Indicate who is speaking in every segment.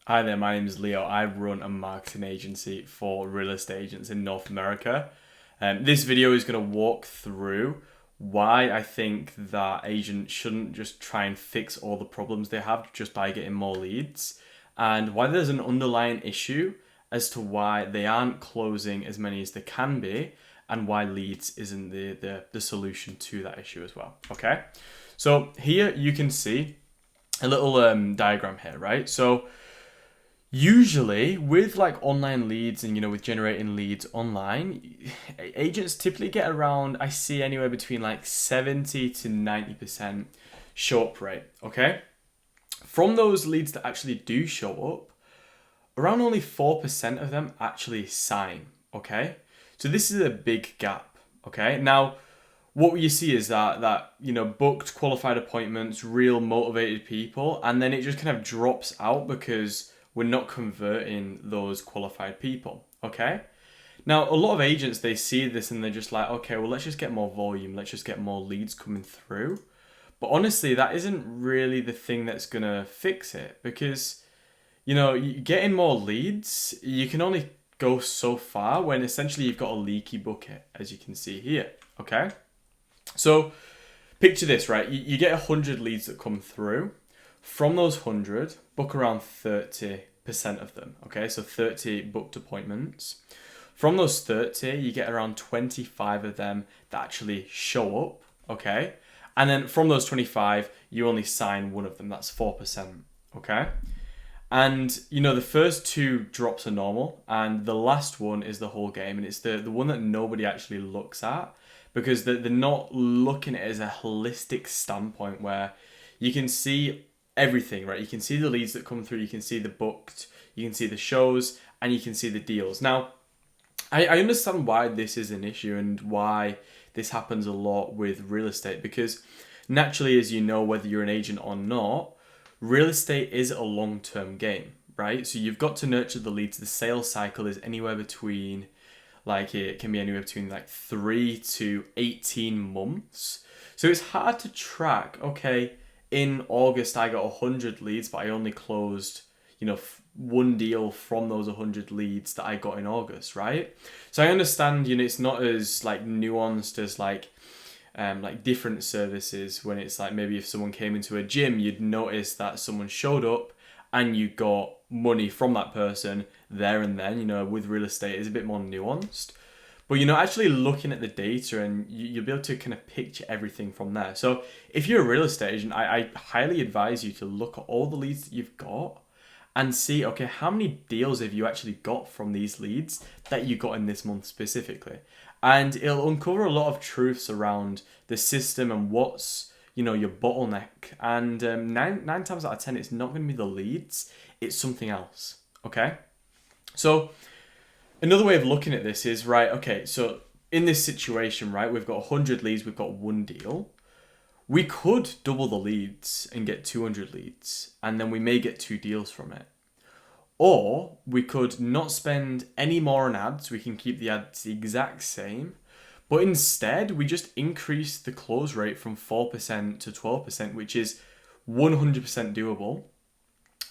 Speaker 1: Hi there, my name is Leo. I run a marketing agency for real estate agents in North America. This video is going to walk through why I think that agents shouldn't just try and fix all the problems they have just by getting more leads, and why there's an underlying issue as to why they aren't closing as many as they can be, and why leads isn't the solution to that issue as well. Okay, so here you can see a little diagram here, right? So usually with like online leads and with generating leads online, agents typically get around, I see anywhere between like 70 to 90% show up rate, okay? From those leads that actually do show up, around only 4% of them actually sign, okay? So this is a big gap, okay? Now, what you see is that booked qualified appointments, real motivated people, and then it just kind of drops out because we're not converting those qualified people, okay? Now, a lot of agents, they see this and they're just like, okay, well, let's just get more volume. Let's just get more leads coming through. But honestly, that isn't really the thing that's going to fix it, because, getting more leads, you can only go so far when essentially you've got a leaky bucket, as you can see here, okay? So picture this, right? You get 100 leads that come through. From those 100, book around 30% of them, okay? So 30 booked appointments. From those 30, you get around 25 of them that actually show up, okay? And then from those 25, you only sign one of them. That's 4%, okay? And, the first two drops are normal, and the last one is the whole game, and it's the one that nobody actually looks at, because they're not looking at it as a holistic standpoint where you can see everything, right? You can see the leads that come through, you can see the booked, you can see the shows, and you can see the deals. Now, I understand why this is an issue and why this happens a lot with real estate, because naturally, as you know, whether you're an agent or not, real estate is a long-term game, right? So you've got to nurture the leads. The sales cycle is anywhere between, it can be anywhere between 3 to 18 months. So it's hard to track, okay, in August I got 100 leads, but I only closed, one deal from those 100 leads that I got in August, right? So I understand, it's not as nuanced as different services, when it's maybe if someone came into a gym, you'd notice that someone showed up and you got money from that person there and then. With real estate, it's a bit more nuanced. But, actually looking at the data, and you'll be able to kind of picture everything from there. So if you're a real estate agent, I highly advise you to look at all the leads that you've got and see, okay, how many deals have you actually got from these leads that you got in this month specifically? And it'll uncover a lot of truths around the system and what's, your bottleneck. And nine times out of 10, it's not going to be the leads, it's something else, okay? So another way of looking at this is, right, okay, so in this situation, right, we've got 100 leads, we've got one deal. We could double the leads and get 200 leads, and then we may get 2 deals from it. Or we could not spend any more on ads, we can keep the ads the exact same, but instead we just increase the close rate from 4% to 12%, which is 100% doable.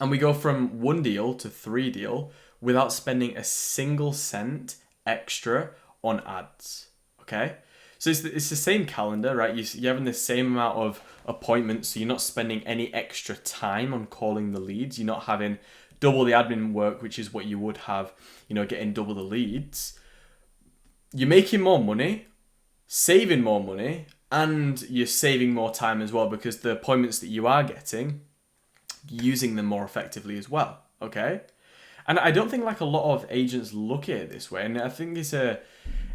Speaker 1: And we go from 1 deal to 3 deal without spending a single cent extra on ads, okay? So it's the same calendar, right? You're having the same amount of appointments, so you're not spending any extra time on calling the leads. You're not having double the admin work, which is what you would have, getting double the leads. You're making more money, saving more money, and you're saving more time as well, because the appointments that you are getting, using them more effectively as well, okay? And I don't think a lot of agents look at it this way, and I think it's a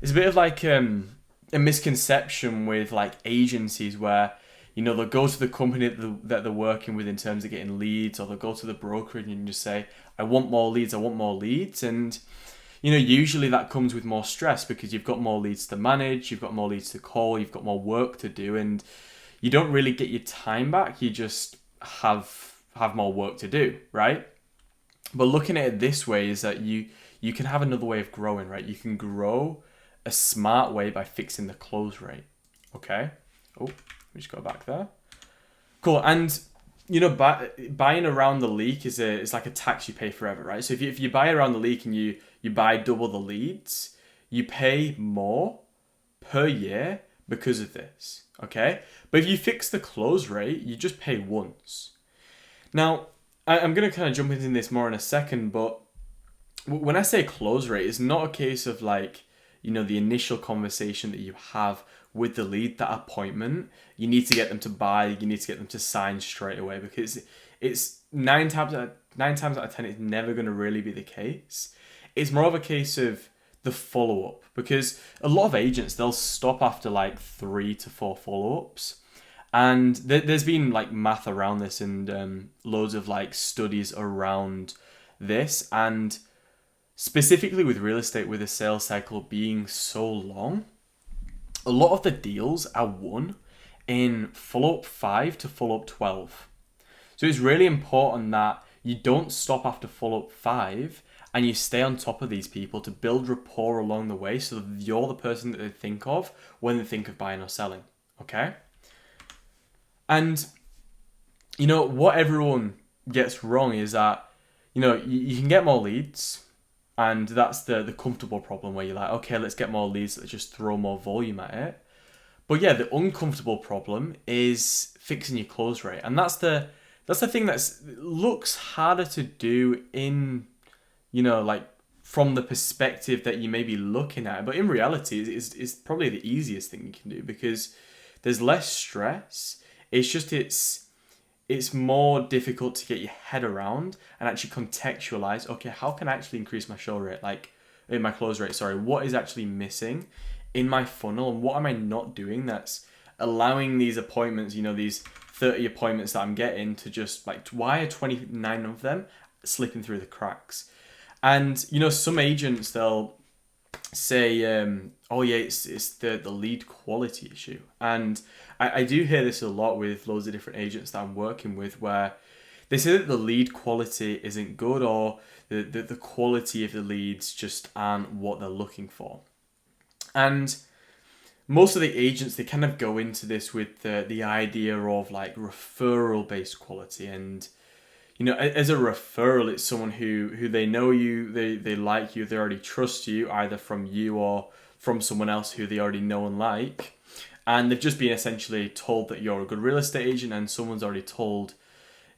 Speaker 1: bit of a misconception with agencies where they'll go to the company that they're working with in terms of getting leads, or they'll go to the broker and just say, I want more leads, and usually that comes with more stress, because you've got more leads to manage, you've got more leads to call, you've got more work to do, and you don't really get your time back, you just have more work to do, right? But looking at it this way is that you can have another way of growing, right? You can grow a smart way by fixing the close rate, okay? Oh, let me just go back there. Cool, and buying around the leak is like a tax you pay forever, right? So if you buy around the leak and you buy double the leads, you pay more per year because of this, okay? But if you fix the close rate, you just pay once. Now, I'm going to kind of jump into this more in a second, but when I say close rate, it's not a case of like, the initial conversation that you have with the lead, that appointment. You need to get them to buy, you need to get them to sign straight away, because it's nine times out of 10, it's never going to really be the case. It's more of a case of the follow-up, because a lot of agents, they'll stop after like 3 to 4 follow-ups. And there's been like math around this and loads of like studies around this. And specifically with real estate, with the sales cycle being so long, a lot of the deals are won in follow-up 5 to follow-up 12. So it's really important that you don't stop after follow-up 5 and you stay on top of these people to build rapport along the way, so that you're the person that they think of when they think of buying or selling, okay? And, what everyone gets wrong is that, you can get more leads, and that's the comfortable problem where you're like, okay, let's get more leads, let's just throw more volume at it. But yeah, the uncomfortable problem is fixing your close rate. And that's the thing that looks harder to do in, like from the perspective that you may be looking at. But in reality, it's probably the easiest thing you can do, because there's less stress. It's just, it's more difficult to get your head around and actually contextualize, okay, how can I actually increase my show rate? Like, in my close rate, sorry, what is actually missing in my funnel, and what am I not doing that's allowing these appointments, these 30 appointments that I'm getting, to just like, why are 29 of them slipping through the cracks? And, some agents, they'll say, oh yeah, it's the lead quality issue. And I do hear this a lot with loads of different agents that I'm working with, where they say that the lead quality isn't good, or the quality of the leads just aren't what they're looking for. And most of the agents, they kind of go into this with the idea of like referral based quality. And as a referral, it's someone who they know you, they like you, they already trust you, either from you or from someone else who they already know and like. And they've just been essentially told that you're a good real estate agent, and someone's already told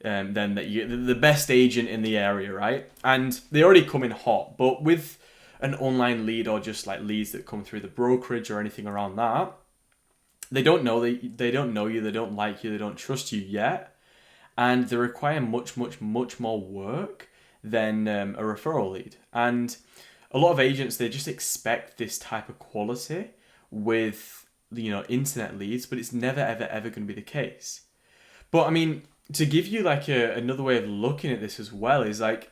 Speaker 1: them that you're the best agent in the area, right? And they already come in hot. But with an online lead, or just like leads that come through the brokerage or anything around that, they don't know they don't know you, they don't like you, they don't trust you yet. And they require much, much, much more work than a referral lead. And a lot of agents, they just expect this type of quality with, internet leads, but it's never, ever, ever going to be the case. But I mean, to give you like another way of looking at this as well, is like,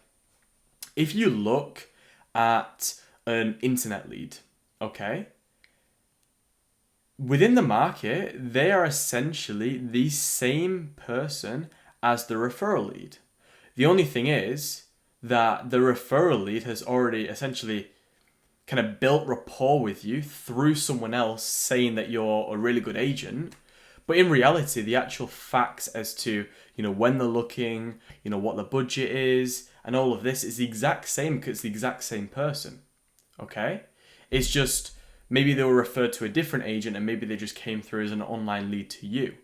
Speaker 1: if you look at an internet lead, okay, within the market, they are essentially the same person as the referral lead. The only thing is that the referral lead has already essentially kind of built rapport with you through someone else saying that you're a really good agent. But in reality, the actual facts as to, when they're looking, what the budget is, and all of this is the exact same, because it's the exact same person. Okay? It's just maybe they were referred to a different agent, and maybe they just came through as an online lead to you.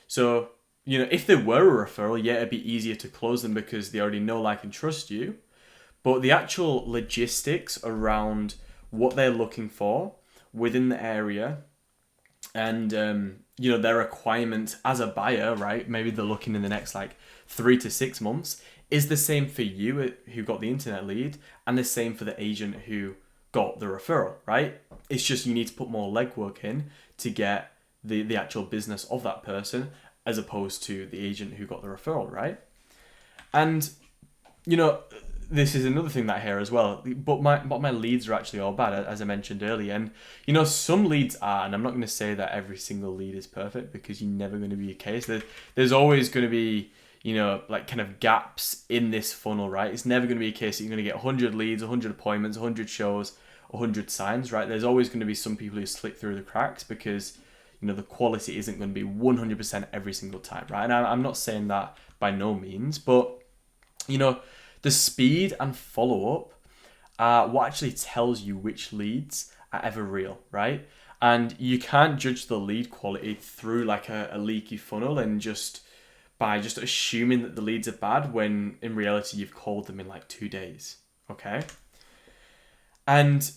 Speaker 1: So, if they were a referral, yeah, it'd be easier to close them because they already know, like, and trust you. But the actual logistics around what they're looking for within the area, and their requirements as a buyer, right? Maybe they're looking in the next like 3 to 6 months, is the same for you who got the internet lead, and the same for the agent who got the referral, right? It's just you need to put more legwork in to get the actual business of that person, as opposed to the agent who got the referral, right? And this is another thing that I hear as well, but my leads are actually all bad, as I mentioned earlier. And some leads are, and I'm not going to say that every single lead is perfect, because you're never going to be a case. There's always going to be like kind of gaps in this funnel, right? It's never going to be a case that you're going to get 100 leads, 100 appointments, 100 shows, 100 signs, right? There's always going to be some people who slip through the cracks, because the quality isn't going to be 100% every single time, right? And I'm not saying that by no means, but the speed and follow-up are what actually tells you which leads are ever real, right? And you can't judge the lead quality through like a leaky funnel and just by just assuming that the leads are bad when in reality you've called them in like 2 days, okay? And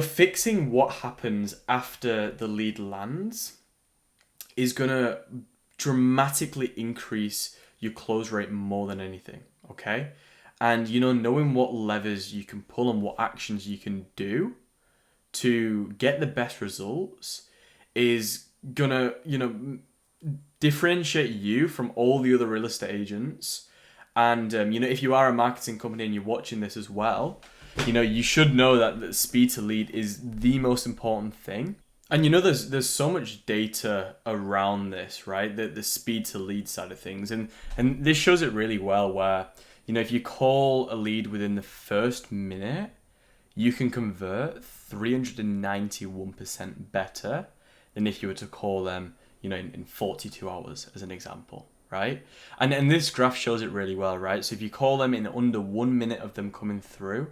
Speaker 1: fixing what happens after the lead lands is going to dramatically increase your close rate more than anything, okay? And, knowing what levers you can pull and what actions you can do to get the best results is going to, differentiate you from all the other real estate agents. And, if you are a marketing company and you're watching this as well, you should know that speed to lead is the most important thing. And there's so much data around this, right? The speed to lead side of things. And this shows it really well where, if you call a lead within the first minute, you can convert 391% better than if you were to call them, in 42 hours as an example, right? And this graph shows it really well, right? So if you call them in under 1 minute of them coming through,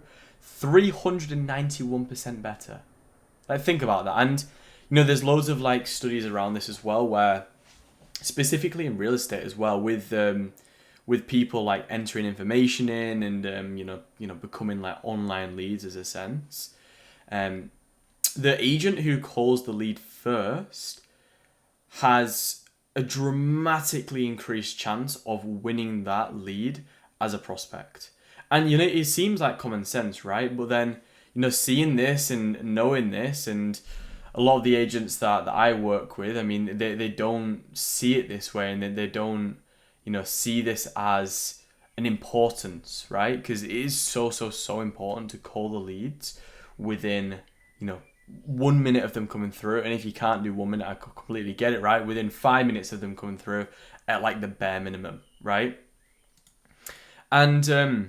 Speaker 1: 391% better. Like, think about that. And there's loads of like studies around this as well, where specifically in real estate as well, with people like entering information in and becoming like online leads as a sense. The agent who calls the lead first has a dramatically increased chance of winning that lead as a prospect. And, it seems like common sense, right? But then, seeing this and knowing this, and a lot of the agents that I work with, I mean, they don't see it this way, and they don't, see this as an importance, right? Because it is so important to call the leads within, 1 minute of them coming through. And if you can't do 1 minute, I completely get it, right? Within 5 minutes of them coming through at like the bare minimum, right? And so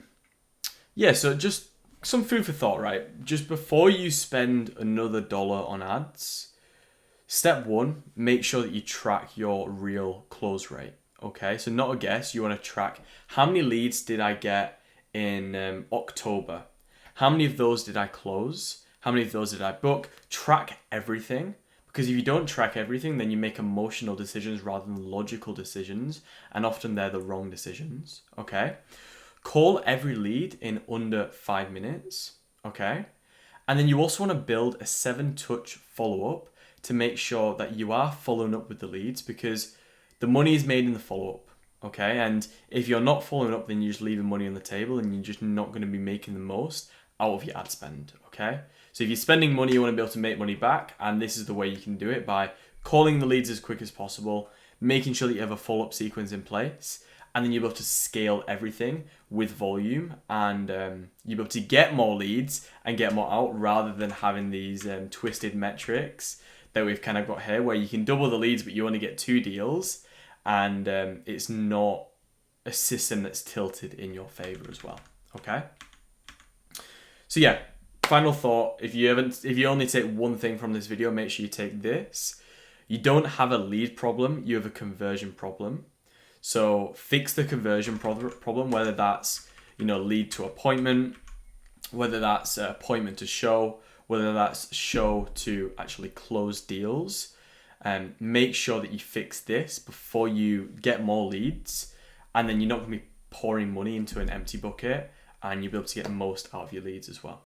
Speaker 1: just some food for thought, right? Just before you spend another dollar on ads, step one, make sure that you track your real close rate, okay? So not a guess, you want to track how many leads did I get in October? How many of those did I close? How many of those did I book? Track everything, because if you don't track everything, then you make emotional decisions rather than logical decisions, and often they're the wrong decisions, okay? Call every lead in under 5 minutes, okay? And then you also want to build a 7-touch follow-up to make sure that you are following up with the leads, because the money is made in the follow-up, okay? And if you're not following up, then you're just leaving money on the table and you're just not going to be making the most out of your ad spend, okay? So if you're spending money, you want to be able to make money back, and this is the way you can do it, by calling the leads as quick as possible, making sure that you have a follow-up sequence in place, and then you'll be able to scale everything with volume, and you'll be able to get more leads and get more out, rather than having these twisted metrics that we've kind of got here, where you can double the leads, but you only get 2 deals, and it's not a system that's tilted in your favor as well, okay? So yeah, final thought, if you only take one thing from this video, make sure you take this. You don't have a lead problem, you have a conversion problem. So fix the conversion problem, whether that's, lead to appointment, whether that's appointment to show, whether that's show to actually close deals. Make sure that you fix this before you get more leads, and then you're not going to be pouring money into an empty bucket, and you'll be able to get the most out of your leads as well.